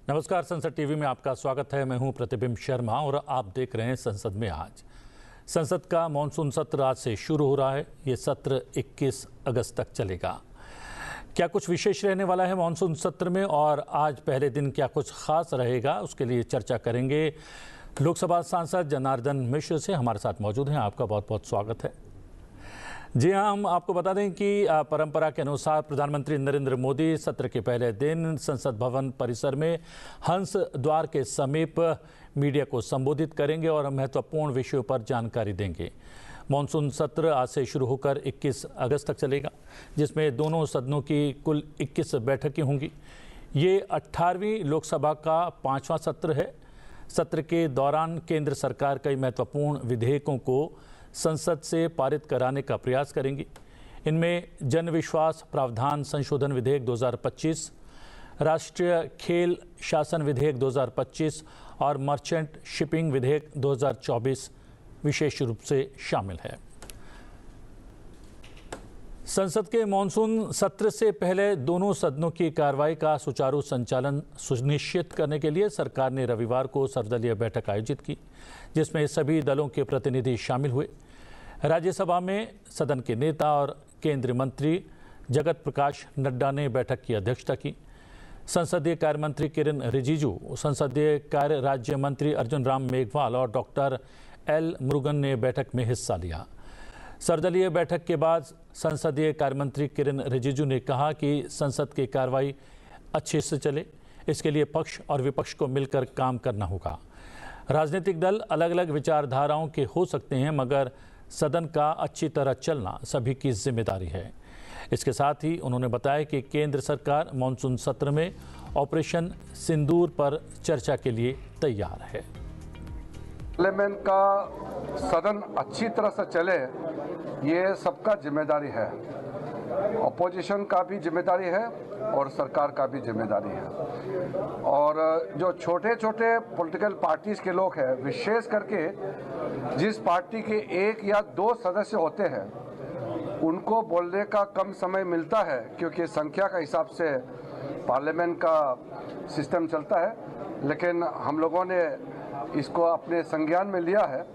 नमस्कार, संसद टीवी में आपका स्वागत है। मैं हूं प्रतिबिंब शर्मा और आप देख रहे हैं संसद में आज। संसद का मॉनसून सत्र आज से शुरू हो रहा है। ये सत्र 21 अगस्त तक चलेगा। क्या कुछ विशेष रहने वाला है मॉनसून सत्र में और आज पहले दिन क्या कुछ खास रहेगा, उसके लिए चर्चा करेंगे। लोकसभा सांसद जनार्दन मिश्र से हमारे साथ मौजूद हैं। आपका बहुत बहुत स्वागत है। जी हाँ, हम आपको बता दें कि परंपरा के अनुसार प्रधानमंत्री नरेंद्र मोदी सत्र के पहले दिन संसद भवन परिसर में हंस द्वार के समीप मीडिया को संबोधित करेंगे और महत्वपूर्ण विषयों पर जानकारी देंगे। मॉनसून सत्र आज से शुरू होकर 21 अगस्त तक चलेगा, जिसमें दोनों सदनों की कुल 21 बैठकें होंगी। ये 18वीं लोकसभा का 5वां सत्र है। सत्र के दौरान केंद्र सरकार कई महत्वपूर्ण विधेयकों को संसद से पारित कराने का प्रयास करेंगी। इनमें जन विश्वास प्रावधान संशोधन विधेयक 2025, राष्ट्रीय खेल शासन विधेयक 2025 और मर्चेंट शिपिंग विधेयक 2024 विशेष रूप से शामिल है। संसद के मॉनसून सत्र से पहले दोनों सदनों की कार्रवाई का सुचारू संचालन सुनिश्चित करने के लिए सरकार ने रविवार को सर्वदलीय बैठक आयोजित की, जिसमें सभी दलों के प्रतिनिधि शामिल हुए। राज्यसभा में सदन के नेता और केंद्रीय मंत्री जगत प्रकाश नड्डा ने बैठक की अध्यक्षता की। संसदीय कार्य मंत्री किरेन रिजिजू, संसदीय कार्य राज्य मंत्री अर्जुन राम मेघवाल और डॉक्टर एल मुरुगन ने बैठक में हिस्सा लिया। सर्वदलीय बैठक के बाद संसदीय कार्य मंत्री किरेन रिजिजू ने कहा कि संसद की कार्रवाई अच्छे से चले, इसके लिए पक्ष और विपक्ष को मिलकर काम करना होगा। राजनीतिक दल अलग अलग विचारधाराओं के हो सकते हैं, मगर सदन का अच्छी तरह चलना सभी की जिम्मेदारी है। इसके साथ ही उन्होंने बताया कि केंद्र सरकार मॉनसून सत्र में ऑपरेशन सिंदूर पर चर्चा के लिए तैयार है। पार्लियामेंट का सदन अच्छी तरह से चले, ये सबका जिम्मेदारी है। अपोजिशन का भी जिम्मेदारी है और सरकार का भी जिम्मेदारी है। और जो छोटे छोटे पॉलिटिकल पार्टीज के लोग हैं, विशेष करके जिस पार्टी के 1 या 2 सदस्य होते हैं, उनको बोलने का कम समय मिलता है, क्योंकि संख्या का हिसाब से पार्लियामेंट का सिस्टम चलता है। लेकिन हम लोगों ने इसको अपने संज्ञान में लिया है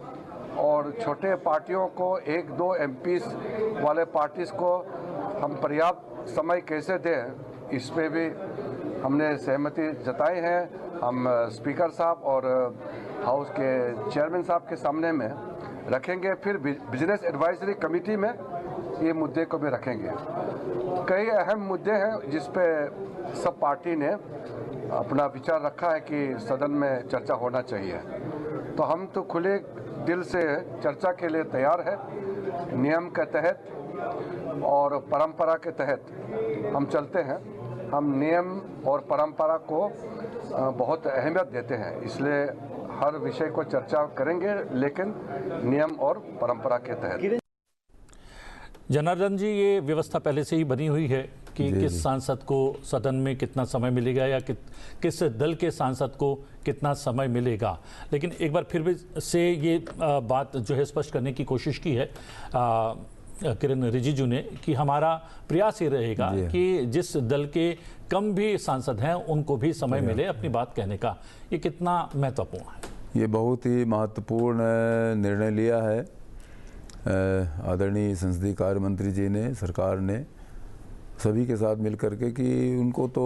और छोटे पार्टियों को 1-2 एमपीज वाले पार्टीज को हम पर्याप्त समय कैसे दें, इस पे भी हमने सहमति जताई है। हम स्पीकर साहब और हाउस के चेयरमैन साहब के सामने में रखेंगे, फिर बिजनेस एडवाइजरी कमेटी में ये मुद्दे को भी रखेंगे। कई अहम मुद्दे हैं जिस पे सब पार्टी ने अपना विचार रखा है कि सदन में चर्चा होना चाहिए। तो हम तो खुले दिल से चर्चा के लिए तैयार है। नियम के तहत और परंपरा के तहत हम चलते हैं। हम नियम और परंपरा को बहुत अहमियत देते हैं, इसलिए हर विषय को चर्चा करेंगे, लेकिन नियम और परंपरा के तहत। जनार्दन जी, ये व्यवस्था पहले से ही बनी हुई है कि किस सांसद को सदन में कितना समय मिलेगा या किस दल के सांसद को कितना समय मिलेगा। लेकिन एक बार फिर भी से ये बात जो है स्पष्ट करने की कोशिश की है किरेन रिजिजू ने कि हमारा प्रयास ये रहेगा कि जिस दल के कम भी सांसद हैं उनको भी समय मिले अपनी बात कहने का। ये कितना महत्वपूर्ण है? ये बहुत ही महत्वपूर्ण निर्णय लिया है आदरणीय संसदीय कार्य मंत्री जी ने, सरकार ने सभी के साथ मिल करके कि उनको तो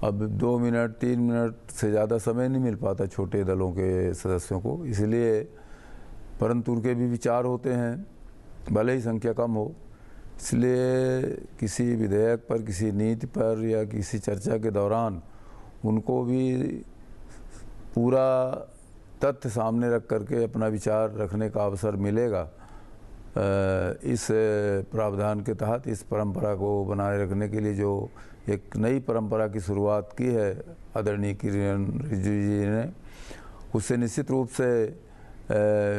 अब 2 मिनट 3 मिनट से ज़्यादा समय नहीं मिल पाता छोटे दलों के सदस्यों को, इसलिए परंतु उनके भी विचार होते हैं, भले ही संख्या कम हो। इसलिए किसी विधेयक पर, किसी नीति पर या किसी चर्चा के दौरान उनको भी पूरा तथ्य सामने रख करके अपना विचार रखने का अवसर मिलेगा। इस प्रावधान के तहत इस परंपरा को बनाए रखने के लिए जो एक नई परंपरा की शुरुआत की है आदरणीय किरेन रिजिजू जी ने, उससे निश्चित रूप से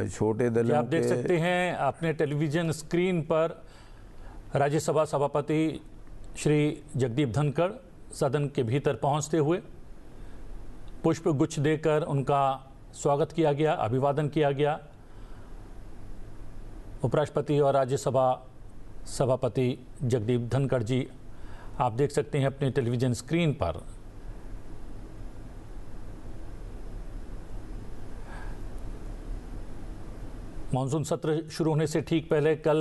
छोटे दलों आप देख सकते हैं अपने टेलीविज़न स्क्रीन पर राज्यसभा सभापति श्री जगदीप धनखड़ सदन के भीतर पहुंचते हुए पुष्प गुच्छ देकर उनका स्वागत किया गया, अभिवादन किया गया। उपराष्ट्रपति और राज्यसभा सभापति जगदीप धनखड़ जी आप देख सकते हैं अपने टेलीविज़न स्क्रीन पर मानसून सत्र शुरू होने से ठीक पहले कल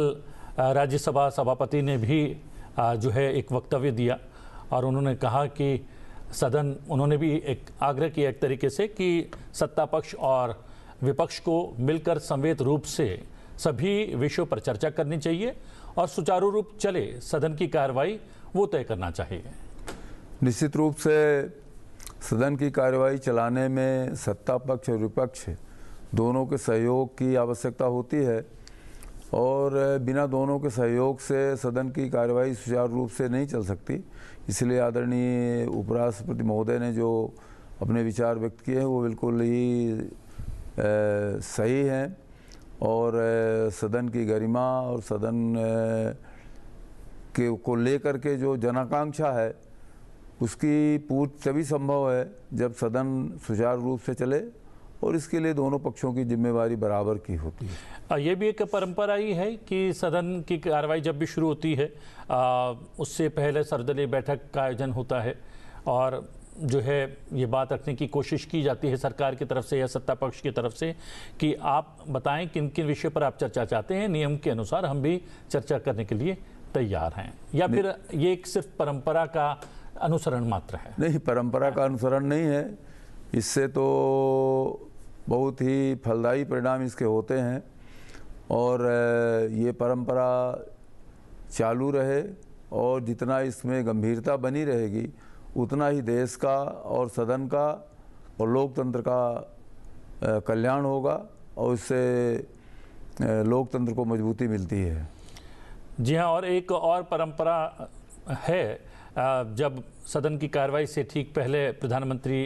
राज्यसभा सभापति ने भी जो है एक वक्तव्य दिया और उन्होंने कहा कि उन्होंने भी एक आग्रह किया एक तरीके से कि सत्ता पक्ष और विपक्ष को मिलकर संवेद रूप से सभी विषयों पर चर्चा करनी चाहिए और सुचारू रूप चले सदन की कार्रवाई वो तय करना चाहिए। निश्चित रूप से सदन की कार्रवाई चलाने में सत्ता पक्ष और विपक्ष दोनों के सहयोग की आवश्यकता होती है और बिना दोनों के सहयोग से सदन की कार्रवाई सुचारू रूप से नहीं चल सकती। इसलिए आदरणीय उपराष्ट्रपति महोदय ने जो अपने विचार व्यक्त किए हैं वो बिल्कुल ही सही हैं और सदन की गरिमा और सदन को लेकर के जो जनाकांक्षा है उसकी पूर्ति तभी संभव है जब सदन सुचारू रूप से चले और इसके लिए दोनों पक्षों की जिम्मेवारी बराबर की होती है। ये भी एक परंपरा ही है कि सदन की कार्रवाई जब भी शुरू होती है उससे पहले सर्वदलीय बैठक का आयोजन होता है और जो है ये बात रखने की कोशिश की जाती है सरकार की तरफ से या सत्ता पक्ष की तरफ से कि आप बताएं किन किन विषय पर आप चर्चा चाहते हैं, नियम के अनुसार हम भी चर्चा करने के लिए तैयार हैं, या फिर ये एक सिर्फ परंपरा का अनुसरण मात्र है? नहीं, परंपरा का अनुसरण नहीं है। इससे तो बहुत ही फलदायी परिणाम इसके होते हैं और ये परंपरा चालू रहे और जितना इसमें गंभीरता बनी रहेगी उतना ही देश का और सदन का और लोकतंत्र का कल्याण होगा और इससे लोकतंत्र को मजबूती मिलती है। जी हाँ, और एक और परंपरा है, जब सदन की कार्रवाई से ठीक पहले प्रधानमंत्री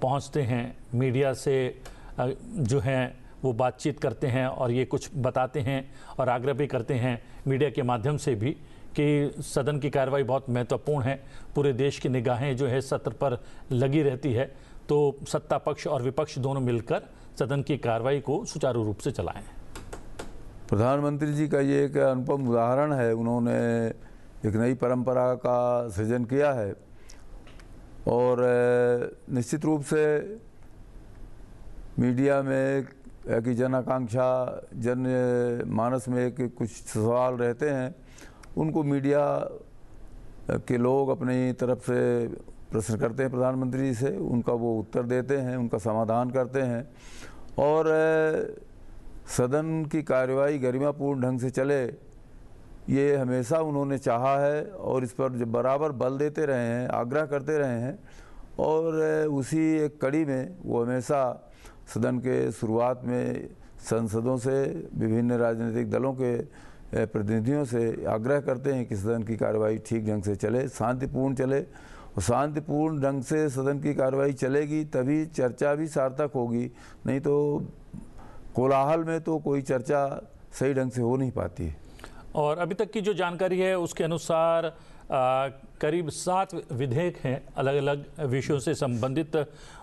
पहुंचते हैं, मीडिया से जो हैं वो बातचीत करते हैं और ये कुछ बताते हैं और आग्रह भी करते हैं मीडिया के माध्यम से भी कि सदन की कार्रवाई बहुत महत्वपूर्ण है, पूरे देश की निगाहें जो है सत्र पर लगी रहती है, तो सत्ता पक्ष और विपक्ष दोनों मिलकर सदन की कार्रवाई को सुचारू रूप से चलाएं। प्रधानमंत्री जी का ये एक अनुपम उदाहरण है। उन्होंने एक नई परंपरा का सृजन किया है और निश्चित रूप से मीडिया में कि जन आकांक्षा जन मानस में कुछ सवाल रहते हैं, उनको मीडिया के लोग अपनी तरफ से प्रश्न करते हैं प्रधानमंत्री जी से, उनका वो उत्तर देते हैं, उनका समाधान करते हैं और सदन की कार्यवाही गरिमापूर्ण ढंग से चले, ये हमेशा उन्होंने चाहा है और इस पर बराबर बल देते रहे हैं, आग्रह करते रहे हैं और उसी एक कड़ी में वो हमेशा सदन के शुरुआत में सांसदों से, विभिन्न राजनीतिक दलों के प्रतिनिधियों से आग्रह करते हैं कि सदन की कार्रवाई ठीक ढंग से चले, शांतिपूर्ण चले और शांतिपूर्ण ढंग से सदन की कार्रवाई चलेगी तभी चर्चा भी सार्थक होगी, नहीं तो कोलाहल में तो कोई चर्चा सही ढंग से हो नहीं पाती। और अभी तक की जो जानकारी है उसके अनुसार करीब 7 विधेयक हैं अलग अलग विषयों से संबंधित,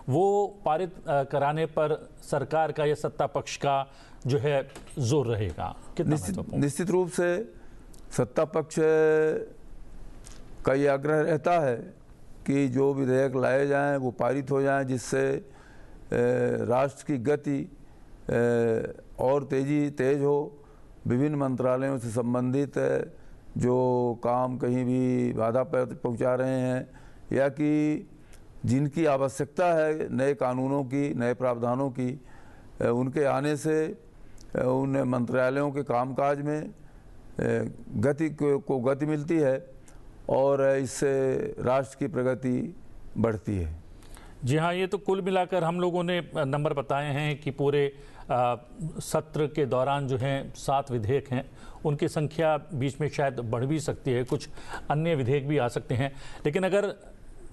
वो पारित कराने पर सरकार का या सत्ता पक्ष का जो है जोर रहेगा? कितना निश्चित रूप से सत्ता पक्ष का ये आग्रह रहता है कि जो विधेयक लाए जाएं वो पारित हो जाएं, जिससे राष्ट्र की गति और तेज हो, विभिन्न मंत्रालयों से संबंधित जो काम कहीं भी बाधा पहुंचा रहे हैं या कि जिनकी आवश्यकता है नए कानूनों की, नए प्रावधानों की, उनके आने से उन मंत्रालयों के कामकाज में गति को गति मिलती है और इससे राष्ट्र की प्रगति बढ़ती है। जी हाँ, ये तो कुल मिलाकर हम लोगों ने नंबर बताए हैं कि पूरे सत्र के दौरान जो हैं 7 विधेयक हैं, उनकी संख्या बीच में शायद बढ़ भी सकती है, कुछ अन्य विधेयक भी आ सकते हैं। लेकिन अगर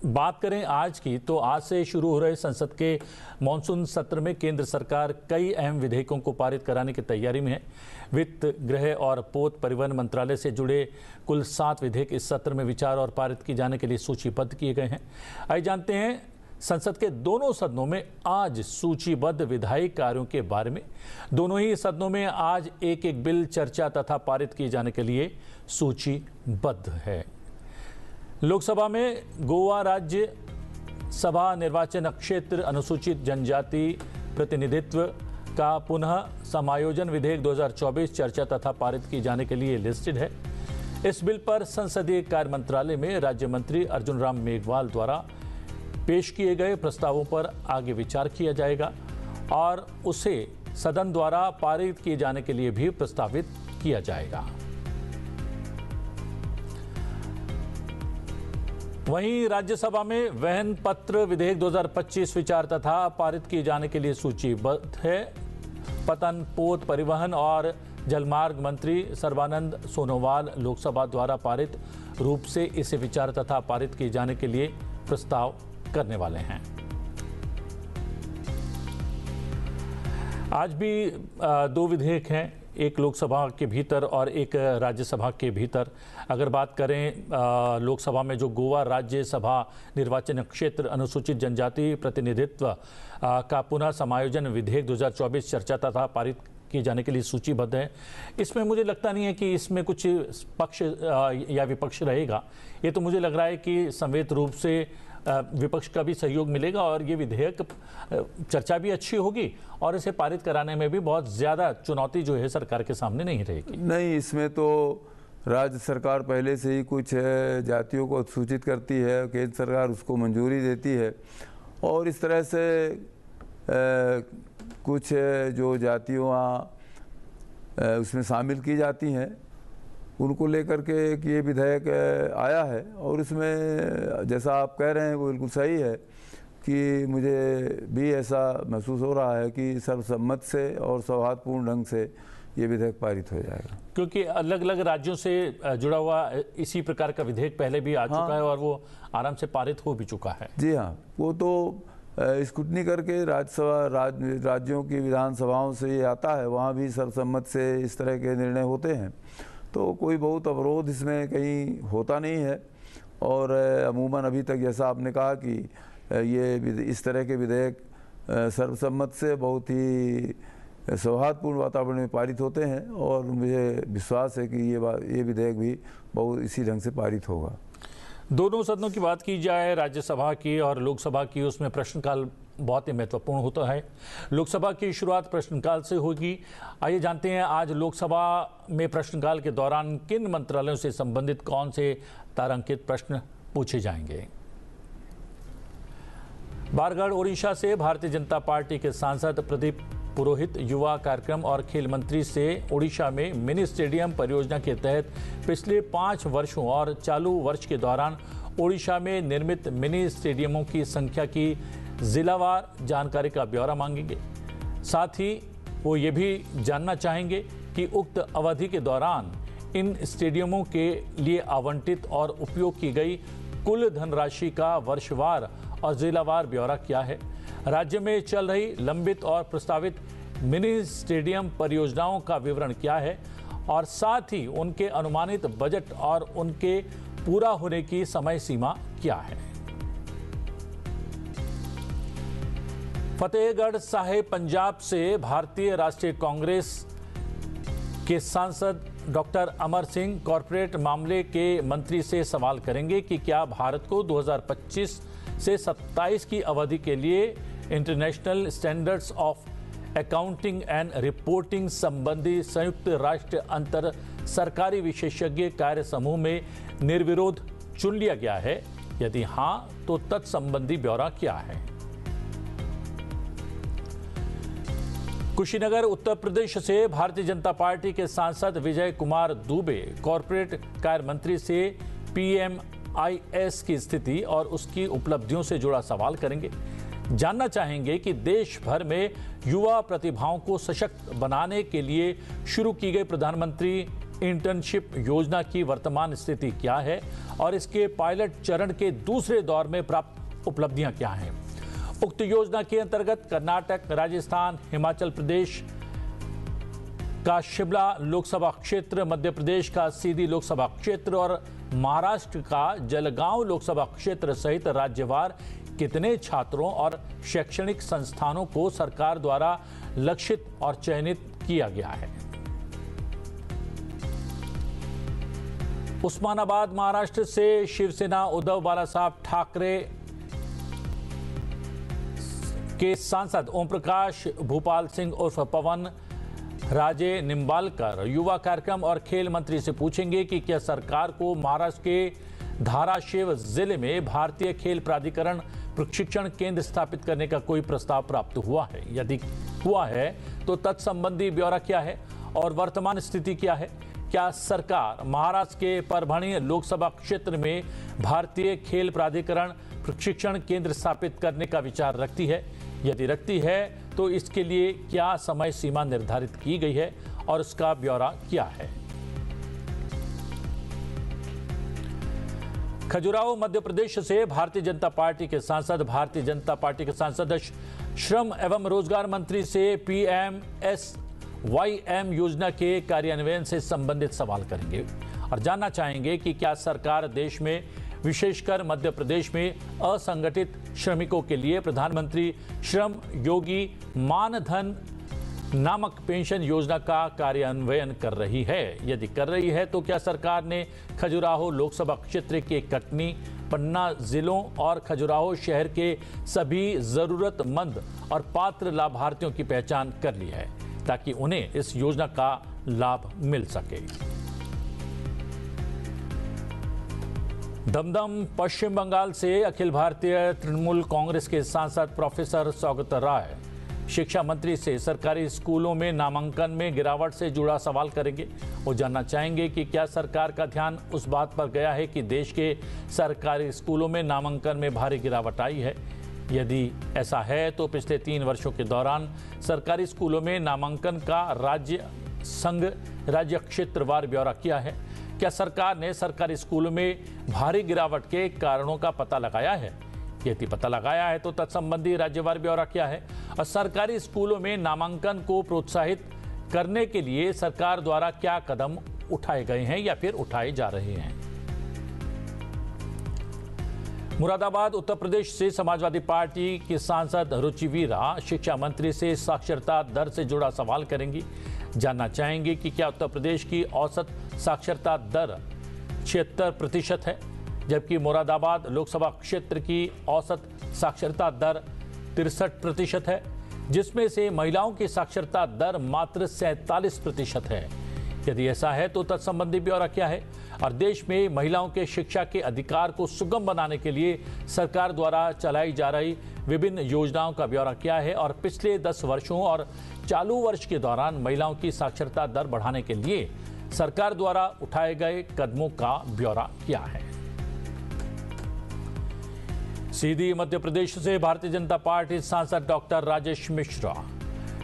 बात करें आज की, तो आज से शुरू हो रहे संसद के मॉनसून सत्र में केंद्र सरकार कई अहम विधेयकों को पारित कराने की तैयारी में है। वित्त, गृह और पोत परिवहन मंत्रालय से जुड़े कुल 7 विधेयक इस सत्र में विचार और पारित किए जाने के लिए सूचीबद्ध किए गए हैं। आइए जानते हैं संसद के दोनों सदनों में आज सूचीबद्ध विधायी कार्यों के बारे में। दोनों ही सदनों में आज एक एक बिल चर्चा तथा पारित किए जाने के लिए सूचीबद्ध है। लोकसभा में गोवा राज्य सभा निर्वाचन क्षेत्र अनुसूचित जनजाति प्रतिनिधित्व का पुनः समायोजन विधेयक 2024 चर्चा तथा पारित किए जाने के लिए लिस्टेड है। इस बिल पर संसदीय कार्य मंत्रालय में राज्य मंत्री अर्जुन राम मेघवाल द्वारा पेश किए गए प्रस्तावों पर आगे विचार किया जाएगा और उसे सदन द्वारा पारित किए जाने के लिए भी प्रस्तावित किया जाएगा। वहीं राज्यसभा में वहन पत्र विधेयक 2025 विचार तथा पारित किए जाने के लिए सूचीबद्ध है। पतन, पोत, परिवहन और जलमार्ग मंत्री सर्बानंद सोनोवाल लोकसभा द्वारा पारित रूप से इसे विचार तथा पारित किए जाने के लिए प्रस्ताव करने वाले हैं। आज भी दो विधेयक हैं, एक लोकसभा के भीतर और एक राज्यसभा के भीतर। अगर बात करें लोकसभा में, जो गोवा राज्यसभा निर्वाचन क्षेत्र अनुसूचित जनजाति प्रतिनिधित्व का पुनः समायोजन विधेयक 2024 चर्चा तथा पारित किए जाने के लिए सूचीबद्ध है। इसमें मुझे लगता नहीं है कि इसमें कुछ पक्ष या विपक्ष रहेगा। ये तो मुझे लग रहा है कि संवेद रूप से विपक्ष का भी सहयोग मिलेगा और ये विधेयक चर्चा भी अच्छी होगी और इसे पारित कराने में भी बहुत ज़्यादा चुनौती जो है सरकार के सामने नहीं रहेगी। नहीं, इसमें तो राज्य सरकार पहले से ही कुछ जातियों को सूचित करती है, केंद्र सरकार उसको मंजूरी देती है और इस तरह से कुछ जो जातियाँ उसमें शामिल की जाती हैं उनको लेकर के एक ये विधेयक आया है। और इसमें जैसा आप कह रहे हैं वो बिल्कुल सही है कि मुझे भी ऐसा महसूस हो रहा है कि सर्वसम्मत से और सौहार्दपूर्ण ढंग से ये विधेयक पारित हो जाएगा, क्योंकि अलग अलग राज्यों से जुड़ा हुआ इसी प्रकार का विधेयक पहले भी आ चुका है और वो आराम से पारित हो भी चुका है। जी हाँ, वो तो स्क्रूटनी करके राज्यों की विधानसभाओं से ये आता है, वहाँ भी सर्वसम्मत से इस तरह के निर्णय होते हैं, तो कोई बहुत अवरोध इसमें कहीं होता नहीं है। और अमूमन अभी तक जैसा आपने कहा कि ये इस तरह के विधेयक सर्वसम्मत से बहुत ही सौहार्दपूर्ण वातावरण में पारित होते हैं और मुझे विश्वास है कि ये विधेयक भी बहुत इसी ढंग से पारित होगा। दोनों सदनों की बात की जाए, राज्यसभा की और लोकसभा की, उसमें प्रश्नकाल बहुत ही महत्वपूर्ण होता है। लोकसभा की शुरुआत प्रश्नकाल से होगी। आइए जानते हैं आज लोकसभा में प्रश्नकाल के दौरान किन मंत्रालयों से संबंधित कौन से तारांकित प्रश्न पूछे जाएंगे। बारगढ़ ओडिशा से भारतीय जनता पार्टी के सांसद प्रदीप पुरोहित युवा कार्यक्रम और खेल मंत्री से ओडिशा में मिनी स्टेडियम परियोजना के तहत पिछले 5 वर्षों और चालू वर्ष के दौरान ओडिशा में निर्मित मिनी स्टेडियमों की संख्या की जिलावार जानकारी का ब्यौरा मांगेंगे। साथ ही वो ये भी जानना चाहेंगे कि उक्त अवधि के दौरान इन स्टेडियमों के लिए आवंटित और उपयोग की गई कुल धनराशि का वर्षवार और जिलावार ब्यौरा क्या है। राज्य में चल रही लंबित और प्रस्तावित मिनी स्टेडियम परियोजनाओं का विवरण क्या है और साथ ही उनके अनुमानित बजट और उनके पूरा होने की समय सीमा क्या है। फतेहगढ़ साहिब पंजाब से भारतीय राष्ट्रीय कांग्रेस के सांसद डॉक्टर अमर सिंह कॉरपोरेट मामले के मंत्री से सवाल करेंगे कि क्या भारत को 2025 से 27 की अवधि के लिए international standards of accounting and reporting संबंधी संयुक्त राष्ट्र अंतर सरकारी विशेषज्ञ कार्य समूह में निर्विरोध चुन लिया गया है। यदि हां तो तत्संबंधी ब्यौरा क्या है। कुशीनगर उत्तर प्रदेश से भारतीय जनता पार्टी के सांसद विजय कुमार दुबे कॉरपोरेट कार्य मंत्री से PMIS की स्थिति और उसकी उपलब्धियों से जुड़ा सवाल करेंगे। जानना चाहेंगे कि देश भर में युवा प्रतिभाओं को सशक्त बनाने के लिए शुरू की गई प्रधानमंत्री इंटर्नशिप योजना की वर्तमान स्थिति क्या है और इसके पायलट चरण के दूसरे दौर में प्राप्त उपलब्धियां क्या हैं। उक्त योजना के अंतर्गत कर्नाटक, राजस्थान, हिमाचल प्रदेश का शिमला लोकसभा क्षेत्र, मध्य प्रदेश का सीधी लोकसभा क्षेत्र और महाराष्ट्र का जलगांव लोकसभा क्षेत्र सहित राज्यवार कितने छात्रों और शैक्षणिक संस्थानों को सरकार द्वारा लक्षित और चयनित किया गया है। उस्मानाबाद महाराष्ट्र से शिवसेना उद्धव बालासाहब ठाकरे के सांसद ओम प्रकाश भूपाल सिंह उर्फ पवन राजे निम्बालकर युवा कार्यक्रम और खेल मंत्री से पूछेंगे कि क्या सरकार को महाराष्ट्र के धाराशिव जिले में भारतीय खेल प्राधिकरण प्रशिक्षण केंद्र स्थापित करने का कोई प्रस्ताव प्राप्त हुआ है। यदि हुआ है तो तत्संबंधी ब्यौरा क्या है और वर्तमान स्थिति क्या है। क्या सरकार महाराष्ट्र के परभणी लोकसभा क्षेत्र में भारतीय खेल प्राधिकरण प्रशिक्षण केंद्र स्थापित करने का विचार रखती है। यदि रखती है तो इसके लिए क्या समय सीमा निर्धारित की गई है और उसका ब्यौरा क्या है। खजुराहो मध्य प्रदेश से भारतीय जनता पार्टी के सांसद श्रम एवं रोजगार मंत्री से PMSYM योजना के कार्यान्वयन से संबंधित सवाल करेंगे और जानना चाहेंगे कि क्या सरकार देश में विशेषकर मध्य प्रदेश में असंगठित श्रमिकों के लिए प्रधानमंत्री श्रम योगी मानधन नामक पेंशन योजना का कार्यान्वयन कर रही है। यदि कर रही है तो क्या सरकार ने खजुराहो लोकसभा क्षेत्र के कटनी, पन्ना जिलों और खजुराहो शहर के सभी जरूरतमंद और पात्र लाभार्थियों की पहचान कर ली है ताकि उन्हें इस योजना का लाभ मिल सके। दमदम पश्चिम बंगाल से अखिल भारतीय तृणमूल कांग्रेस के सांसद प्रोफेसर सौगत राय शिक्षा मंत्री से सरकारी स्कूलों में नामांकन में गिरावट से जुड़ा सवाल करेंगे। वो जानना चाहेंगे कि क्या सरकार का ध्यान उस बात पर गया है कि देश के सरकारी स्कूलों में नामांकन में भारी गिरावट आई है। यदि ऐसा है तो पिछले 3 वर्षों के दौरान सरकारी स्कूलों में नामांकन का राज्य संघ राज्य क्षेत्रवार ब्यौरा किया है। क्या सरकार ने सरकारी स्कूलों में भारी गिरावट के कारणों का पता लगाया है। यदि पता लगाया है तो तत्संबंधी राज्यवार ब्यौरा क्या है और सरकारी स्कूलों में नामांकन को प्रोत्साहित करने के लिए सरकार द्वारा क्या कदम उठाए गए हैं या फिर उठाए जा रहे हैं। मुरादाबाद उत्तर प्रदेश से समाजवादी पार्टी की सांसद रुचि वीरा शिक्षा मंत्री से साक्षरता दर से जुड़ा सवाल करेंगी। जानना चाहेंगे कि क्या उत्तर प्रदेश की औसत साक्षरता दर 76% है जबकि मुरादाबाद लोकसभा क्षेत्र की औसत साक्षरता दर 63% है, जिसमें से महिलाओं की साक्षरता दर मात्र 47% है। यदि ऐसा है तो तत्संबंधी ब्यौरा क्या है और देश में महिलाओं के शिक्षा के अधिकार को सुगम बनाने के लिए सरकार द्वारा चलाई जा रही विभिन्न योजनाओं का ब्यौरा क्या है और पिछले 10 वर्षों और चालू वर्ष के दौरान महिलाओं की साक्षरता दर बढ़ाने के लिए सरकार द्वारा उठाए गए कदमों का ब्यौरा क्या है। सीधी मध्य प्रदेश से भारतीय जनता पार्टी सांसद डॉक्टर राजेश मिश्रा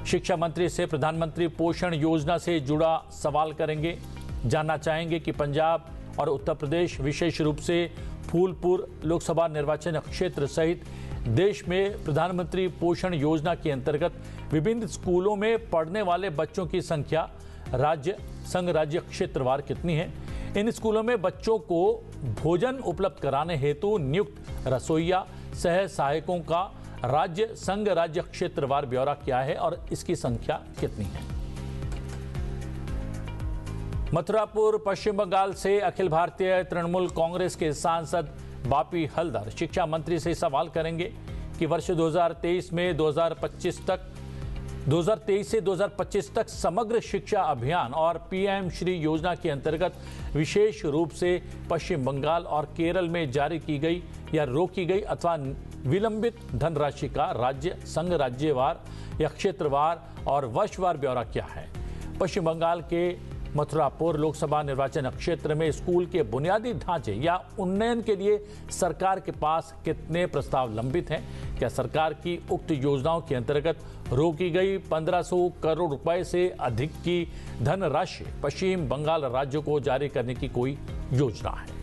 शिक्षा मंत्री से प्रधानमंत्री पोषण योजना से जुड़ा सवाल करेंगे। जानना चाहेंगे कि पंजाब और उत्तर प्रदेश विशेष रूप से फूलपुर लोकसभा निर्वाचन क्षेत्र सहित देश में प्रधानमंत्री पोषण योजना के अंतर्गत विभिन्न स्कूलों में पढ़ने वाले बच्चों की संख्या राज्य संघ राज्य क्षेत्रवार कितनी है। इन स्कूलों में बच्चों को भोजन उपलब्ध कराने हेतु नियुक्त रसोइया सह सहायकों का राज्य संघ राज्य क्षेत्रवार ब्यौरा क्या है और इसकी संख्या कितनी है। मथुरापुर पश्चिम बंगाल से अखिल भारतीय तृणमूल कांग्रेस के सांसद बापी हलदर शिक्षा मंत्री से सवाल करेंगे कि वर्ष 2023 से 2025 तक समग्र शिक्षा अभियान और पीएम श्री योजना के अंतर्गत विशेष रूप से पश्चिम बंगाल और केरल में जारी की गई या रोकी गई अथवा विलंबित धनराशि का राज्य संघ राज्यवार या क्षेत्रवार और वर्षवार ब्यौरा क्या है। पश्चिम बंगाल के मथुरापुर लोकसभा निर्वाचन क्षेत्र में स्कूल के बुनियादी ढांचे या उन्नयन के लिए सरकार के पास कितने प्रस्ताव लंबित हैं। क्या सरकार की उक्त योजनाओं के अंतर्गत रोकी गई 1500 करोड़ रुपए से अधिक की धनराशि पश्चिम बंगाल राज्य को जारी करने की कोई योजना है।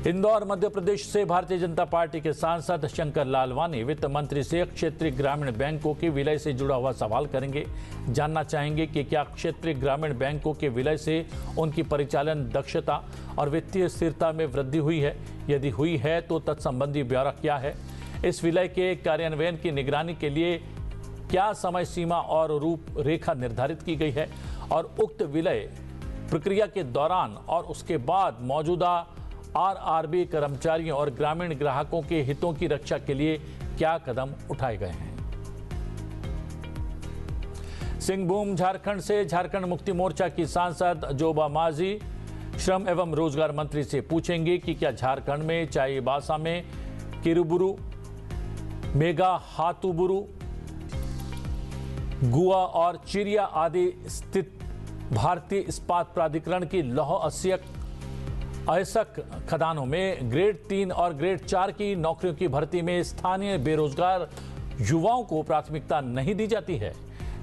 इंदौर मध्य प्रदेश से भारतीय जनता पार्टी के सांसद शंकर लालवानी वित्त मंत्री से क्षेत्रीय ग्रामीण बैंकों के विलय से जुड़ा हुआ सवाल करेंगे। जानना चाहेंगे कि क्या क्षेत्रीय ग्रामीण बैंकों के विलय से उनकी परिचालन दक्षता और वित्तीय स्थिरता में वृद्धि हुई है। यदि हुई है तो तत्संबंधी ब्यौरा क्या है। इस विलय के कार्यान्वयन की निगरानी के लिए क्या समय सीमा और रूपरेखा निर्धारित की गई है और उक्त विलय प्रक्रिया के दौरान और उसके बाद मौजूदा आरआरबी कर्मचारियों और ग्रामीण ग्राहकों के हितों की रक्षा के लिए क्या कदम उठाए गए हैं। सिंहभूम झारखंड से झारखंड मुक्ति मोर्चा की सांसद जोबा मांझी श्रम एवं रोजगार मंत्री से पूछेंगे कि क्या झारखंड में चाईबासा में किरुबुरु, मेगा हाथुबुरु, गुआ और चिरिया आदि स्थित भारतीय इस्पात प्राधिकरण की लौह अयस्क खदानों में ग्रेड 3 और ग्रेड 4 की नौकरियों की भर्ती में स्थानीय बेरोजगार युवाओं को प्राथमिकता नहीं दी जाती है,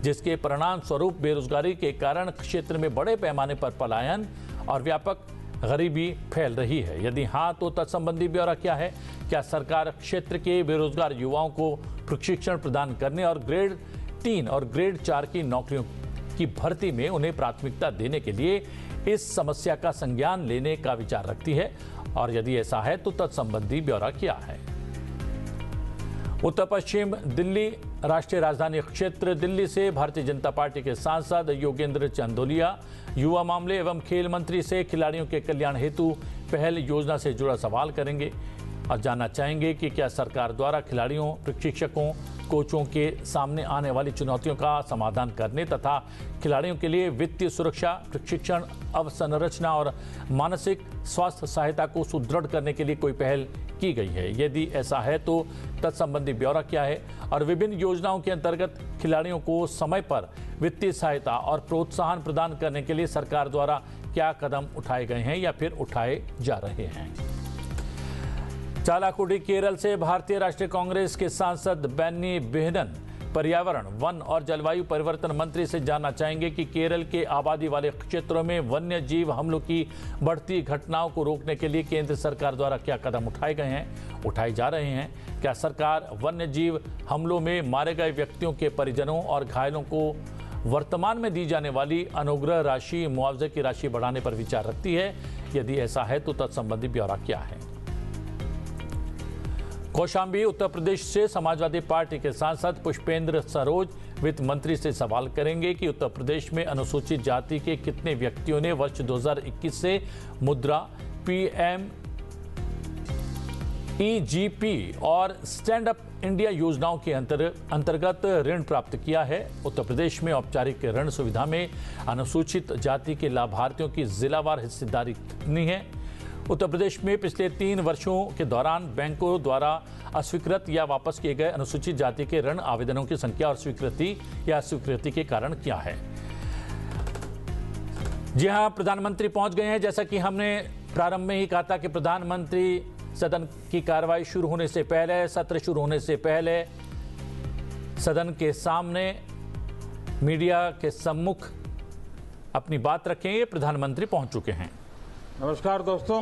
जिसके परिणाम स्वरूप बेरोजगारी के कारण क्षेत्र में बड़े पैमाने पर पलायन और व्यापक गरीबी फैल रही है। यदि हाँ, तो तत्संबंधी ब्यौरा क्या है? क्या सरकार क्षेत्र के बेरोजगार युवाओं को प्रशिक्षण प्रदान करने और ग्रेड 3 और ग्रेड 4 की नौकरियों की भर्ती में उन्हें प्राथमिकता देने के लिए इस समस्या का संज्ञान लेने का विचार रखती है? और यदि ऐसा है तो तत्संबंधी ब्यौरा क्या है? उत्तर पश्चिम दिल्ली राष्ट्रीय राजधानी क्षेत्र दिल्ली से भारतीय जनता पार्टी के सांसद योगेंद्र चंदोलिया युवा मामले एवं खेल मंत्री से खिलाड़ियों के कल्याण हेतु पहल योजना से जुड़ा सवाल करेंगे और जानना चाहेंगे कि क्या सरकार द्वारा खिलाड़ियों, प्रशिक्षकों, कोचों के सामने आने वाली चुनौतियों का समाधान करने तथा खिलाड़ियों के लिए वित्तीय सुरक्षा, प्रशिक्षण, अवसंरचना और मानसिक स्वास्थ्य सहायता को सुदृढ़ करने के लिए कोई पहल की गई है? यदि ऐसा है तो तत्संबंधी ब्यौरा क्या है? और विभिन्न योजनाओं के अंतर्गत खिलाड़ियों को समय पर वित्तीय सहायता और प्रोत्साहन प्रदान करने के लिए सरकार द्वारा क्या कदम उठाए गए हैं या फिर उठाए जा रहे हैं? चालाकुडी केरल से भारतीय राष्ट्रीय कांग्रेस के सांसद बेन्नी बेहनन पर्यावरण, वन और जलवायु परिवर्तन मंत्री से जानना चाहेंगे कि केरल के आबादी वाले क्षेत्रों में वन्य जीव हमलों की बढ़ती घटनाओं को रोकने के लिए केंद्र सरकार द्वारा क्या कदम उठाए गए हैं, उठाए जा रहे हैं? क्या सरकार वन्य जीव हमलों में मारे गए व्यक्तियों के परिजनों और घायलों को वर्तमान में दी जाने वाली अनुग्रह राशि, मुआवजे की राशि बढ़ाने पर विचार रखती है? यदि ऐसा है तो तत्संबंधी ब्यौरा क्या है? कौशाम्बी उत्तर प्रदेश से समाजवादी पार्टी के सांसद पुष्पेंद्र सरोज वित्त मंत्री से सवाल करेंगे कि उत्तर प्रदेश में अनुसूचित जाति के कितने व्यक्तियों ने वर्ष 2021 से मुद्रा, PM EGP और स्टैंड अप इंडिया योजनाओं के अंतर्गत ऋण प्राप्त किया है। उत्तर प्रदेश में औपचारिक ऋण सुविधा में अनुसूचित जाति के लाभार्थियों की जिलावार हिस्सेदारी कितनी है? उत्तर प्रदेश में पिछले 3 वर्षों के दौरान बैंकों द्वारा अस्वीकृत या वापस किए गए अनुसूचित जाति के ऋण आवेदनों की संख्या और स्वीकृति या अस्वीकृति के कारण क्या है? जी हां, प्रधानमंत्री पहुंच गए हैं। जैसा कि हमने प्रारंभ में ही कहा था कि प्रधानमंत्री सदन की कार्रवाई शुरू होने से पहले, सत्र शुरू होने से पहले सदन के सामने मीडिया के सम्मुख अपनी बात रखेंगे। प्रधानमंत्री पहुंच चुके हैं। नमस्कार दोस्तों,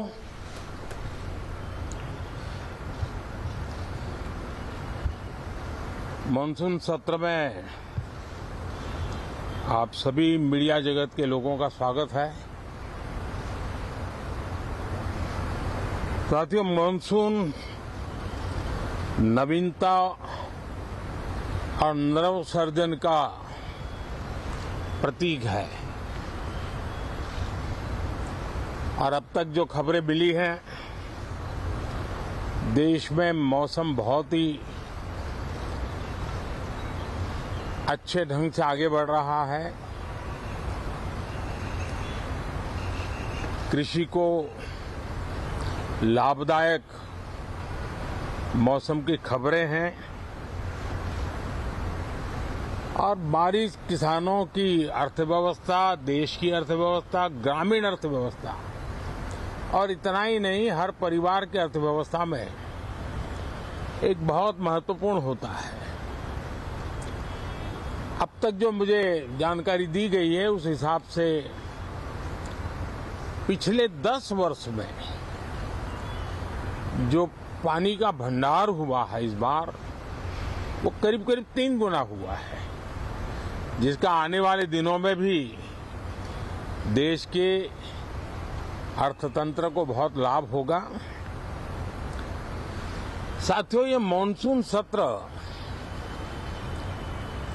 मानसून सत्र में आप सभी मीडिया जगत के लोगों का स्वागत है। साथियों, मानसून नवीनता और नवसर्जन का प्रतीक है और अब तक जो खबरें मिली हैं, देश में मौसम बहुत ही अच्छे ढंग से आगे बढ़ रहा है। कृषि को लाभदायक मौसम की खबरें हैं और बारिश किसानों की अर्थव्यवस्था, देश की अर्थव्यवस्था, ग्रामीण अर्थव्यवस्था और इतना ही नहीं, हर परिवार की अर्थव्यवस्था में एक बहुत महत्वपूर्ण होता है। अब तक जो मुझे जानकारी दी गई है उस हिसाब से पिछले 10 वर्ष में जो पानी का भंडार हुआ है इस बार, वो करीब करीब 3 गुना हुआ है, जिसका आने वाले दिनों में भी देश के अर्थतंत्र को बहुत लाभ होगा। साथियों, ये मॉनसून सत्र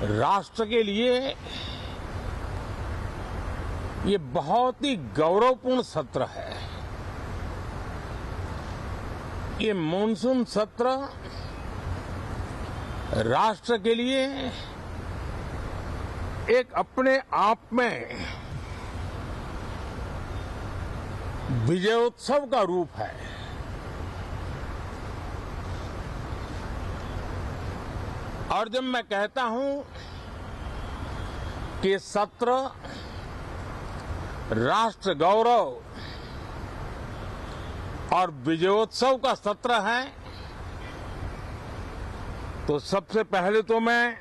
राष्ट्र के लिए ये बहुत ही गौरवपूर्ण सत्र है। ये मॉनसून सत्र राष्ट्र के लिए एक अपने आप में विजयोत्सव का रूप है। और जब मैं कहता हूं कि सत्र राष्ट्र गौरव और विजयोत्सव का सत्र है, तो सबसे पहले तो मैं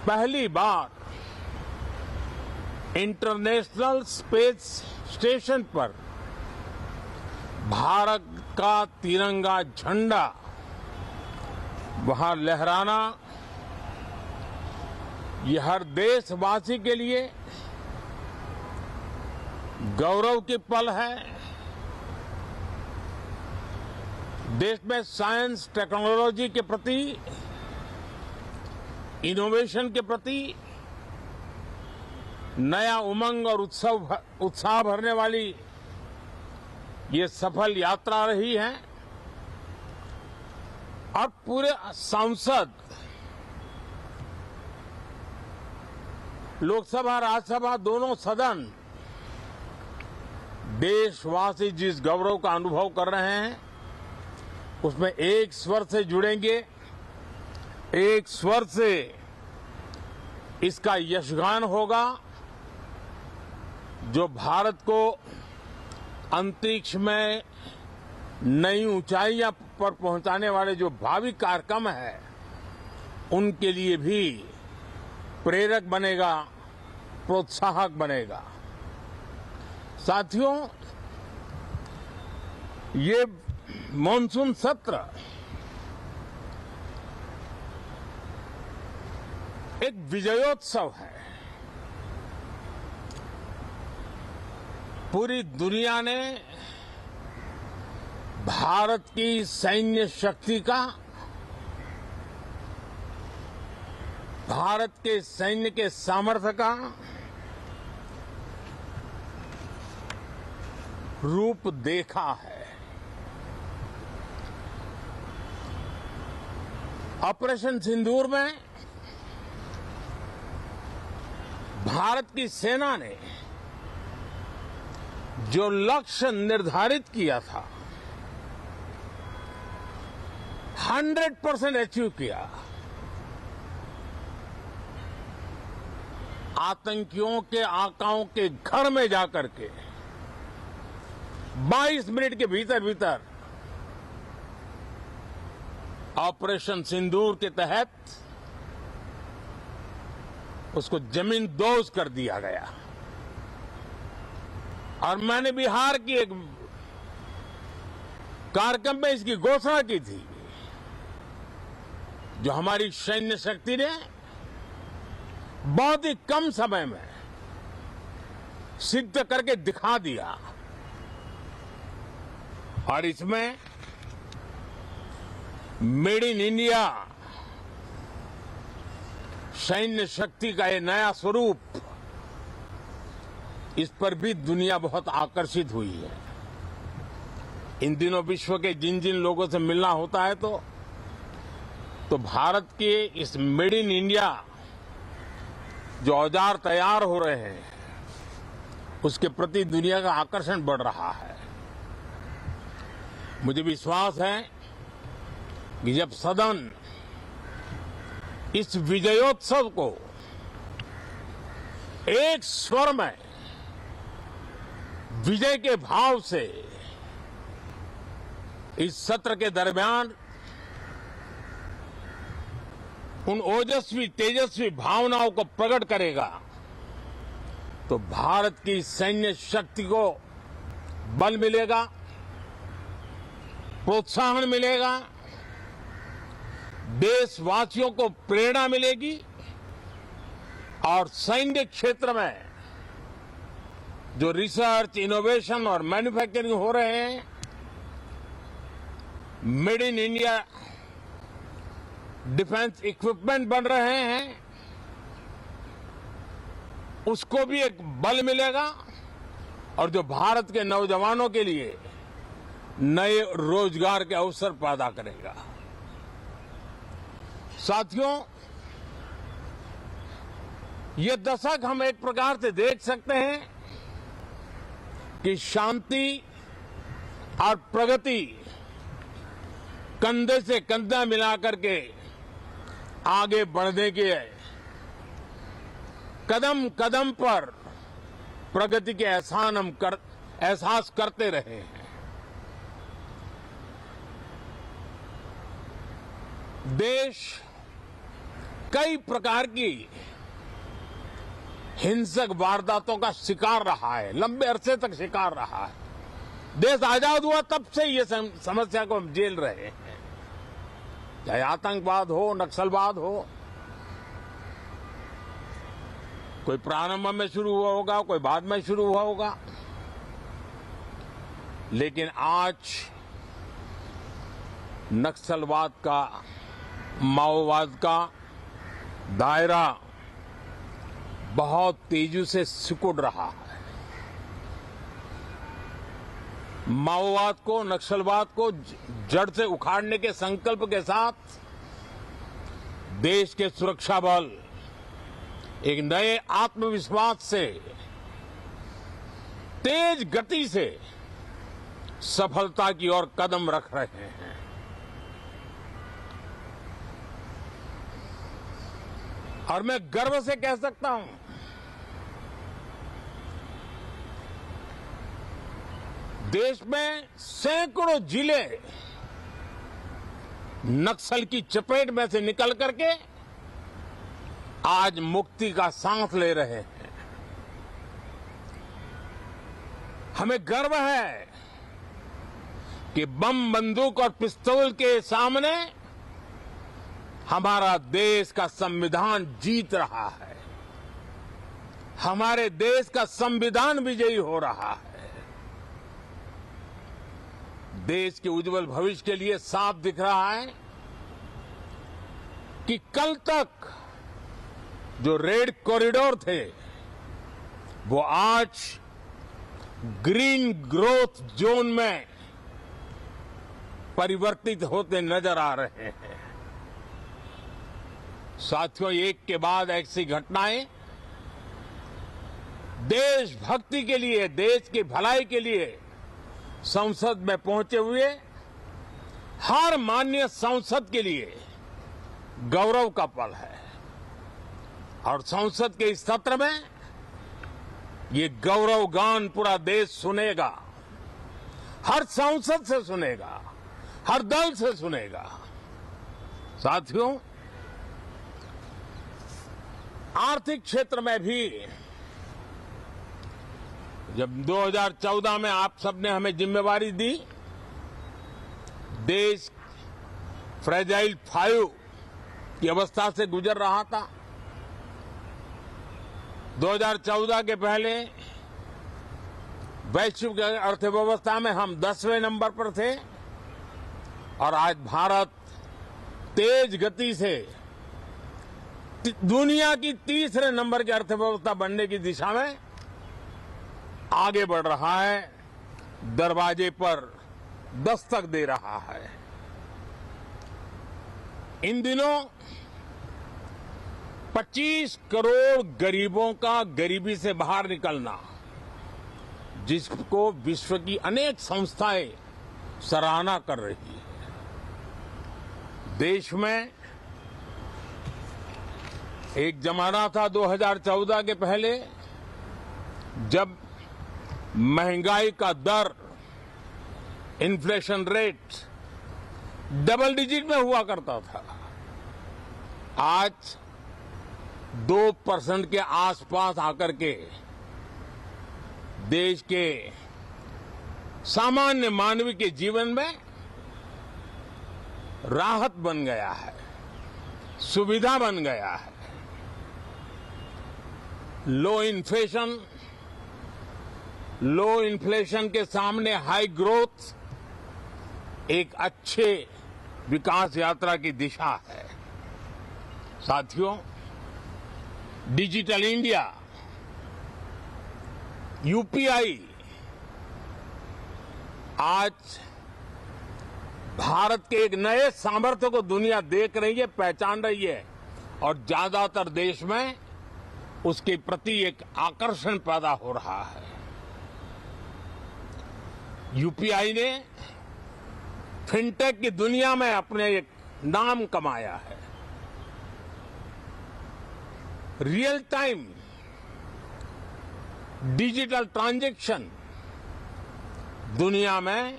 पहली बार इंटरनेशनल स्पेस स्टेशन पर भारत का तिरंगा झंडा वहां लहराना, ये हर देशवासी के लिए गौरव की पल है। देश में साइंस टेक्नोलॉजी के प्रति, इनोवेशन के प्रति नया उमंग और उत्साह भरने वाली ये सफल यात्रा रही है। और पूरे संसद, लोकसभा राज्यसभा दोनों सदन देशवासी जिस गौरव का अनुभव कर रहे हैं उसमें एक स्वर से जुड़ेंगे, एक स्वर से इसका यशगान होगा, जो भारत को अंतरिक्ष में नई ऊंचाइयां पर पहुंचाने वाले जो भावी कार्यक्रम है उनके लिए भी प्रेरक बनेगा, प्रोत्साहक बनेगा। साथियों, ये मॉनसून सत्र एक विजयोत्सव है। पूरी दुनिया ने भारत की सैन्य शक्ति का, भारत के सैन्य के सामर्थ्य का रूप देखा है। ऑपरेशन सिंदूर में भारत की सेना ने जो लक्ष्य निर्धारित किया था 100% अचीव किया। आतंकियों के आकाओं के घर में जाकर के 22 मिनट के भीतर भीतर ऑपरेशन सिंदूर के तहत उसको जमींदोज कर दिया गया। और मैंने बिहार की एक कार्यक्रम में इसकी घोषणा की थी, जो हमारी सैन्य शक्ति ने बहुत ही कम समय में सिद्ध करके दिखा दिया। और इसमें मेड इन इंडिया सैन्य शक्ति का ये नया स्वरूप, इस पर भी दुनिया बहुत आकर्षित हुई है। इन दिनों विश्व के जिन जिन लोगों से मिलना होता है तो भारत के इस मेड इन इंडिया जो औजार तैयार हो रहे हैं उसके प्रति दुनिया का आकर्षण बढ़ रहा है। मुझे विश्वास है कि जब सदन इस विजयोत्सव को एक स्वर में विजय के भाव से इस सत्र के दरमियान उन ओजस्वी तेजस्वी भावनाओं को प्रकट करेगा, तो भारत की सैन्य शक्ति को बल मिलेगा, प्रोत्साहन मिलेगा, देशवासियों को प्रेरणा मिलेगी और सैन्य क्षेत्र में जो रिसर्च, इनोवेशन और मैन्युफैक्चरिंग हो रहे हैं, made in India defence equipment बन रहे हैं, उसको भी एक बल मिलेगा और जो भारत के नौजवानों के लिए नए रोजगार के अवसर पैदा करेगा। साथियों, ये दशक हम एक प्रकार से देख सकते हैं कि शांति और प्रगति कंधे से कंधा मिलाकर के आगे बढ़ने के कदम कदम पर प्रगति के एहसास करते रहे हैं। देश कई प्रकार की हिंसक वारदातों का शिकार रहा है, लंबे अरसे तक शिकार रहा है। देश आजाद हुआ तब से ये समस्या को हम झेल रहे हैं, चाहे आतंकवाद हो, नक्सलवाद हो। कोई प्रारंभ में शुरू हुआ होगा, कोई बाद में शुरू हुआ होगा, लेकिन आज नक्सलवाद का, माओवाद का दायरा बहुत तेजी से सिकुड़ रहा है। माओवाद को, नक्सलवाद को जड़ से उखाड़ने के संकल्प के साथ देश के सुरक्षा बल एक नए आत्मविश्वास से, तेज गति से सफलता की ओर कदम रख रहे हैं। और मैं गर्व से कह सकता हूं, देश में सैकड़ों जिले नक्सल की चपेट में से निकल करके आज मुक्ति का सांस ले रहे हैं। हमें गर्व है कि बम, बंदूक और पिस्तौल के सामने हमारा देश का संविधान जीत रहा है, हमारे देश का संविधान विजयी हो रहा है। देश के उज्जवल भविष्य के लिए साफ दिख रहा है कि कल तक जो रेड कॉरिडोर थे वो आज ग्रीन ग्रोथ जोन में परिवर्तित होते नजर आ रहे हैं। साथियों, एक के बाद ऐसी घटनाएं देशभक्ति के लिए, देश की भलाई के लिए संसद में पहुंचे हुए हर माननीय सांसद के लिए गौरव का पल है। और संसद के इस सत्र में ये गौरव गान पूरा देश सुनेगा, हर सांसद से सुनेगा, हर दल से सुनेगा। साथियों, आर्थिक क्षेत्र में भी जब 2014 में आप सबने हमें जिम्मेवारी दी, देश फ्रेजाइल 5 की अवस्था से गुजर रहा था। 2014 के पहले वैश्विक अर्थव्यवस्था में हम 10वें नंबर पर थे और आज भारत तेज गति से दुनिया की तीसरे नंबर की अर्थव्यवस्था बनने की दिशा में आगे बढ़ रहा है, दरवाजे पर दस्तक दे रहा है। इन दिनों 25 करोड़ गरीबों का गरीबी से बाहर निकलना, जिसको विश्व की अनेक संस्थाएं सराहना कर रही है। देश में एक जमाना था 2014 के पहले जब महंगाई का दर, इन्फ्लेशन रेट डबल डिजिट में हुआ करता था। आज 2% के आसपास आकर के देश के सामान्य मानवी के जीवन में राहत बन गया है, सुविधा बन गया है। लो इन्फ्लेशन के सामने हाई ग्रोथ एक अच्छे विकास यात्रा की दिशा है। साथियों, डिजिटल इंडिया, यूपीआई आज भारत के एक नए सामर्थ्य को दुनिया देख रही है, पहचान रही है और ज्यादातर देश में उसके प्रति एक आकर्षण पैदा हो रहा है। यूपीआई ने फिनटेक की दुनिया में अपने एक नाम कमाया है। रियल टाइम डिजिटल ट्रांजैक्शन दुनिया में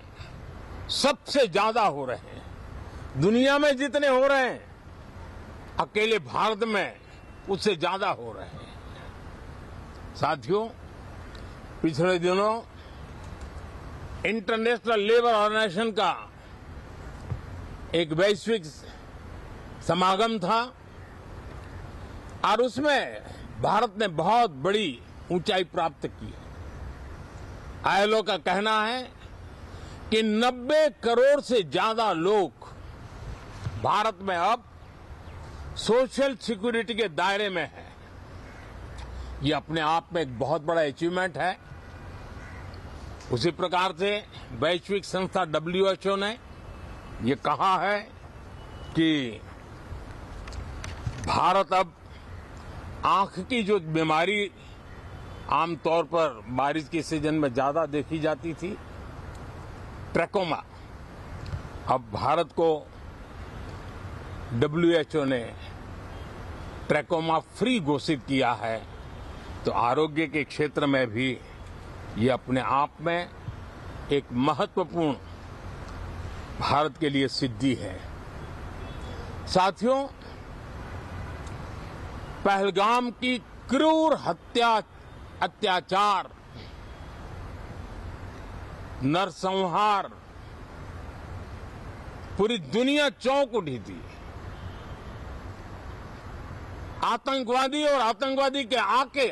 सबसे ज्यादा हो रहे हैं। दुनिया में जितने हो रहे हैं अकेले भारत में उससे ज्यादा हो रहे हैं। साथियों, पिछले दिनों इंटरनेशनल लेबर ऑर्गेनाइजेशन का एक वैश्विक समागम था और उसमें भारत ने बहुत बड़ी ऊंचाई प्राप्त की। आईएलओ का कहना है कि 90 करोड़ से ज्यादा लोग भारत में अब सोशल सिक्योरिटी के दायरे में हैं। ये अपने आप में एक बहुत बड़ा अचीवमेंट है। उसी प्रकार से वैश्विक संस्था WHO ने ये कहा है कि भारत अब आंख की जो बीमारी आमतौर पर बारिश के सीजन में ज्यादा देखी जाती थी, ट्रैकोमा, अब भारत को WHO ने ट्रैकोमा फ्री घोषित किया है। तो आरोग्य के क्षेत्र में भी ये अपने आप में एक महत्वपूर्ण भारत के लिए सिद्धि है। साथियों, पहलगाम की क्रूर अत्याचार, नरसंहार पूरी दुनिया चौंक उठी थी। आतंकवादी और आतंकवादी के आके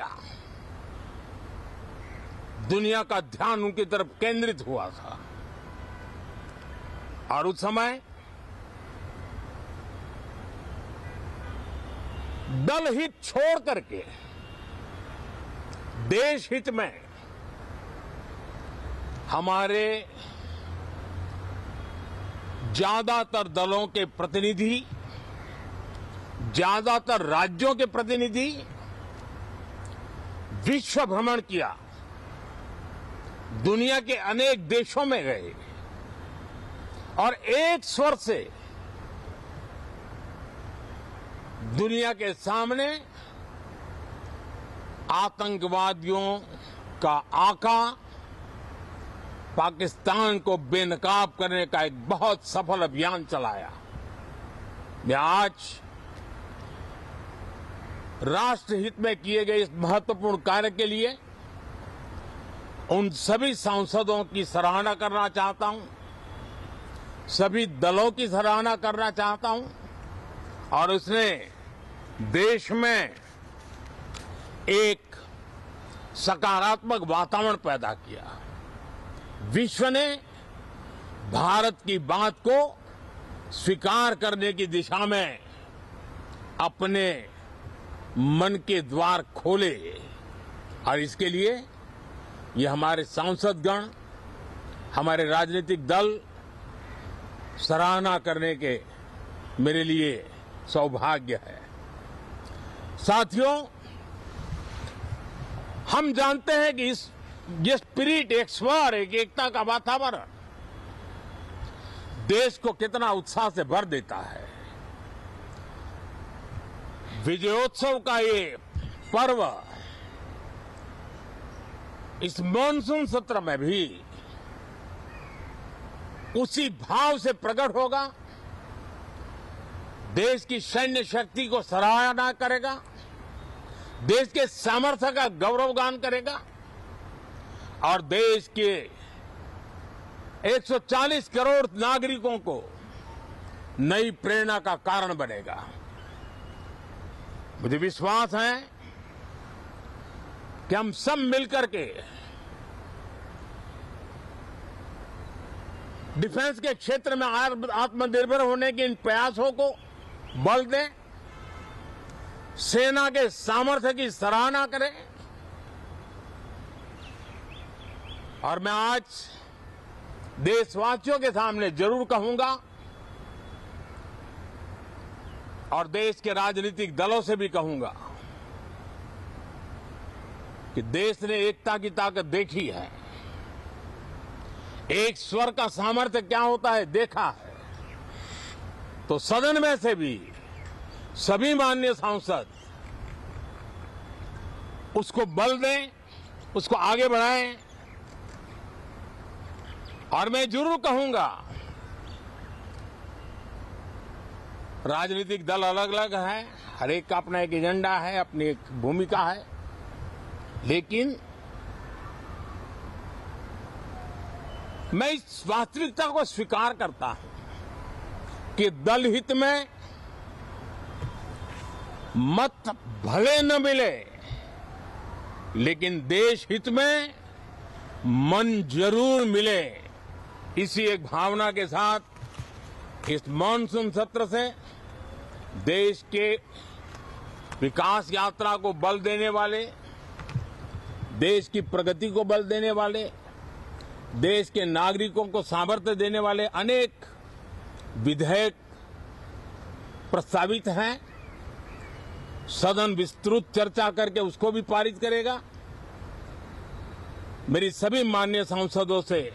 दुनिया का ध्यान उनकी तरफ केंद्रित हुआ था और उस समय दल हित छोड़ करके देश हित में हमारे ज्यादातर दलों के प्रतिनिधि, ज्यादातर राज्यों के प्रतिनिधि विश्व भ्रमण किया, दुनिया के अनेक देशों में गए और एक स्वर से दुनिया के सामने आतंकवादियों का आका पाकिस्तान को बेनकाब करने का एक बहुत सफल अभियान चलाया। मैं आज राष्ट्रहित में किए गए इस महत्वपूर्ण कार्य के लिए उन सभी सांसदों की सराहना करना चाहता हूं, सभी दलों की सराहना करना चाहता हूं और उसने देश में एक सकारात्मक वातावरण पैदा किया। विश्व ने भारत की बात को स्वीकार करने की दिशा में अपने मन के द्वार खोले और इसके लिए ये हमारे सांसदगण, हमारे राजनीतिक दल सराहना करने के मेरे लिए सौभाग्य है। साथियों, हम जानते हैं कि ये स्पिरिट, एक स्वर, एक एकता का वातावरण देश को कितना उत्साह से भर देता है। विजयोत्सव का ये पर्व इस मॉनसून सत्र में भी उसी भाव से प्रकट होगा। देश की सैन्य शक्ति को सराहना करेगा, देश के सामर्थ्य का गौरवगान करेगा और देश के 140 करोड़ नागरिकों को नई प्रेरणा का कारण बनेगा। मुझे विश्वास है कि हम सब मिलकर के डिफेंस के क्षेत्र में आत्मनिर्भर होने के इन प्रयासों को बल दें, सेना के सामर्थ्य की सराहना करें और मैं आज देशवासियों के सामने जरूर कहूंगा और देश के राजनीतिक दलों से भी कहूंगा कि देश ने एकता की ताकत देखी है, एक स्वर का सामर्थ्य क्या होता है देखा है। तो सदन में से भी सभी माननीय सांसद उसको बल दें, उसको आगे बढ़ाएं। और मैं जरूर कहूंगा, राजनीतिक दल अलग अलग है, हर एक का अपना एक एजेंडा है, अपनी एक भूमिका है, लेकिन मैं इस वास्तविकता को स्वीकार करता हूं कि दल हित में मत भले न मिले, लेकिन देश हित में मन जरूर मिले। इसी एक भावना के साथ इस मानसून सत्र से देश के विकास यात्रा को बल देने वाले, देश की प्रगति को बल देने वाले, देश के नागरिकों को सामर्थ्य देने वाले अनेक विधेयक प्रस्तावित हैं। सदन विस्तृत चर्चा करके उसको भी पारित करेगा। मेरी सभी माननीय सांसदों से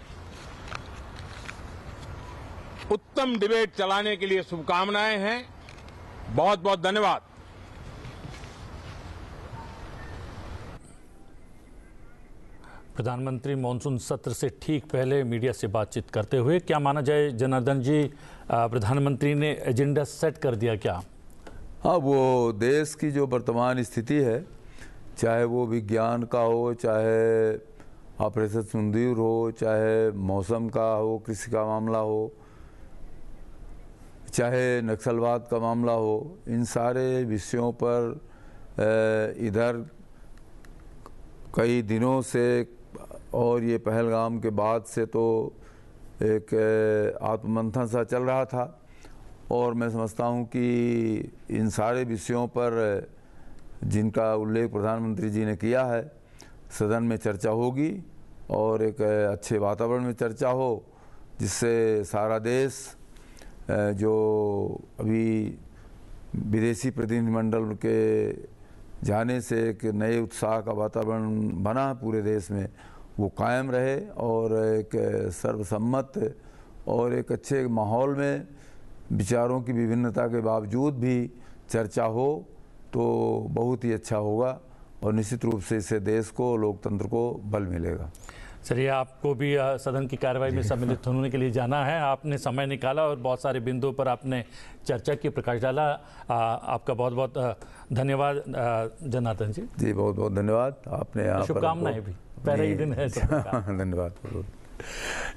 उत्तम डिबेट चलाने के लिए शुभकामनाएं हैं। बहुत बहुत धन्यवाद। प्रधानमंत्री मॉनसून सत्र से ठीक पहले मीडिया से बातचीत करते हुए क्या माना जाए जनार्दन जी, प्रधानमंत्री ने एजेंडा सेट कर दिया क्या? हाँ, वो देश की जो वर्तमान स्थिति है, चाहे वो विज्ञान का हो, चाहे ऑपरेशन सिंदूर हो, चाहे मौसम का हो, कृषि का मामला हो, चाहे नक्सलवाद का मामला हो, इन सारे विषयों पर इधर कई दिनों से और ये पहलगाम के बाद से तो एक आत्ममंथन सा चल रहा था। और मैं समझता हूँ कि इन सारे विषयों पर जिनका उल्लेख प्रधानमंत्री जी ने किया है, सदन में चर्चा होगी और एक अच्छे वातावरण में चर्चा हो, जिससे सारा देश जो अभी विदेशी प्रतिनिधिमंडल के जाने से एक नए उत्साह का वातावरण बना है पूरे देश में, वो कायम रहे और एक सर्वसम्मत और एक अच्छे माहौल में विचारों की विभिन्नता के बावजूद भी चर्चा हो तो बहुत ही अच्छा होगा और निश्चित रूप से इससे देश को, लोकतंत्र को बल मिलेगा। चलिए, आपको भी सदन की कार्रवाई में सम्मिलित होने के लिए जाना है। आपने समय निकाला और बहुत सारे बिंदुओं पर आपने चर्चा की, प्रकाश डाला। आपका बहुत बहुत धन्यवाद जनार्दन जी। जी, बहुत बहुत धन्यवाद। आपने यहाँ शुभकामनाएं भी, पहले ही दिन है धन्यवाद।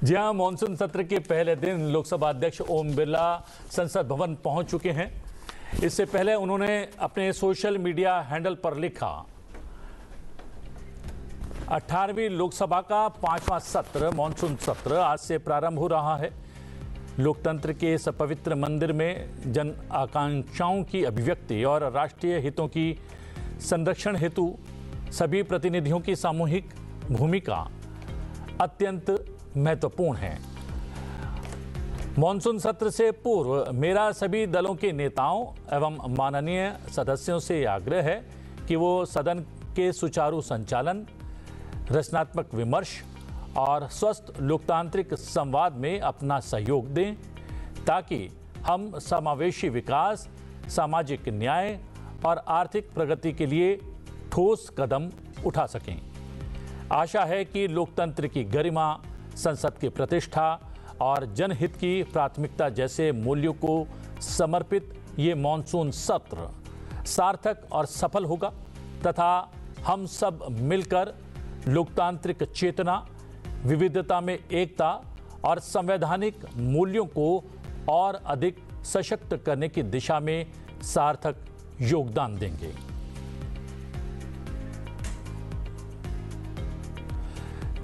जी हाँ, मानसून सत्र के पहले दिन लोकसभा अध्यक्ष ओम बिरला संसद भवन पहुंच चुके हैं। इससे पहले उन्होंने अपने सोशल मीडिया हैंडल पर लिखा, 18वीं लोकसभा का 5वां सत्र मानसून सत्र आज से प्रारंभ हो रहा है। लोकतंत्र के इस पवित्र मंदिर में जन आकांक्षाओं की अभिव्यक्ति और राष्ट्रीय हितों की संरक्षण हेतु सभी प्रतिनिधियों की सामूहिक भूमिका अत्यंत महत्वपूर्ण है। मानसून सत्र से पूर्व मेरा सभी दलों के नेताओं एवं माननीय सदस्यों से आग्रह है कि वो सदन के सुचारू संचालन, रचनात्मक विमर्श और स्वस्थ लोकतांत्रिक संवाद में अपना सहयोग दें, ताकि हम समावेशी विकास, सामाजिक न्याय और आर्थिक प्रगति के लिए ठोस कदम उठा सकें। आशा है कि लोकतंत्र की गरिमा, संसद की प्रतिष्ठा और जनहित की प्राथमिकता जैसे मूल्यों को समर्पित ये मानसून सत्र सार्थक और सफल होगा तथा हम सब मिलकर लोकतांत्रिक चेतना, विविधता में एकता और संवैधानिक मूल्यों को और अधिक सशक्त करने की दिशा में सार्थक योगदान देंगे।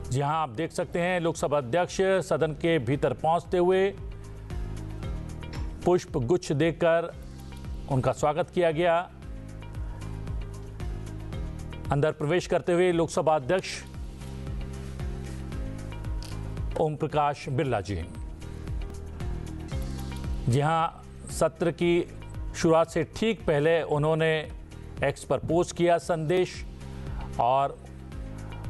जी हां, आप देख सकते हैं लोकसभा अध्यक्ष सदन के भीतर पहुंचते हुए पुष्प गुच्छ देकर उनका स्वागत किया गया। अंदर प्रवेश करते हुए लोकसभा अध्यक्ष ओम प्रकाश बिरला जी। जी हां, सत्र की शुरुआत से ठीक पहले उन्होंने एक्स पर पोस्ट किया संदेश और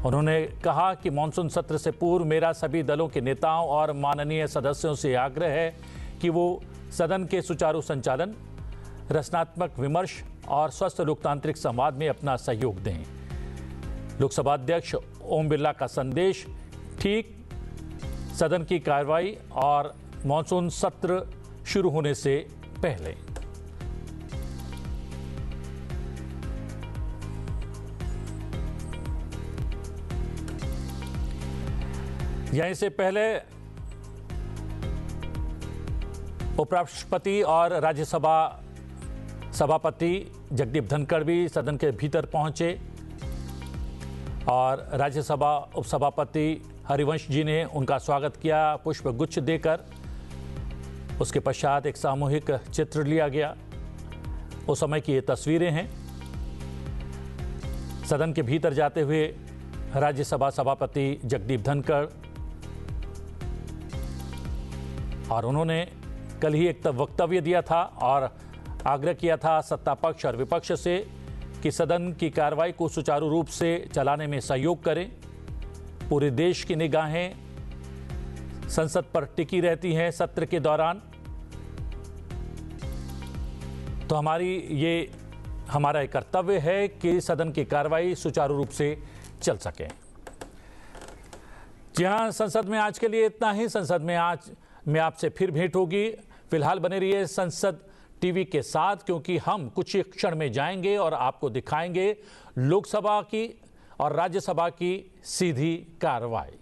उन्होंने कहा कि मानसून सत्र से पूर्व मेरा सभी दलों के नेताओं और माननीय सदस्यों से आग्रह है कि वो सदन के सुचारू संचालन, रचनात्मक विमर्श और स्वस्थ लोकतांत्रिक संवाद में अपना सहयोग दें। लोकसभा अध्यक्ष ओम बिरला का संदेश ठीक सदन की कार्रवाई और मानसून सत्र शुरू होने से पहले। यहीं से पहले उपराष्ट्रपति और राज्यसभा सभापति जगदीप धनखड़ भी सदन के भीतर पहुंचे और राज्यसभा उपसभापति हरिवंश जी ने उनका स्वागत किया पुष्प गुच्छ देकर। उसके पश्चात एक सामूहिक चित्र लिया गया। उस समय की ये तस्वीरें हैं। सदन के भीतर जाते हुए राज्यसभा सभापति जगदीप धनखड़, और उन्होंने कल ही एक वक्तव्य दिया था और आग्रह किया था सत्ता पक्ष और विपक्ष से कि सदन की कार्रवाई को सुचारू रूप से चलाने में सहयोग करें। पूरे देश की निगाहें संसद पर टिकी रहती हैं सत्र के दौरान, तो हमारा एक कर्तव्य है कि सदन की कार्रवाई सुचारू रूप से चल सके। जी हां, संसद में आज के लिए इतना ही। संसद में आज में आपसे फिर भेंट होगी। फिलहाल बने रहिए संसद टीवी के साथ, क्योंकि हम कुछ ही क्षण में जाएंगे और आपको दिखाएंगे लोकसभा की और राज्यसभा की सीधी कार्रवाई।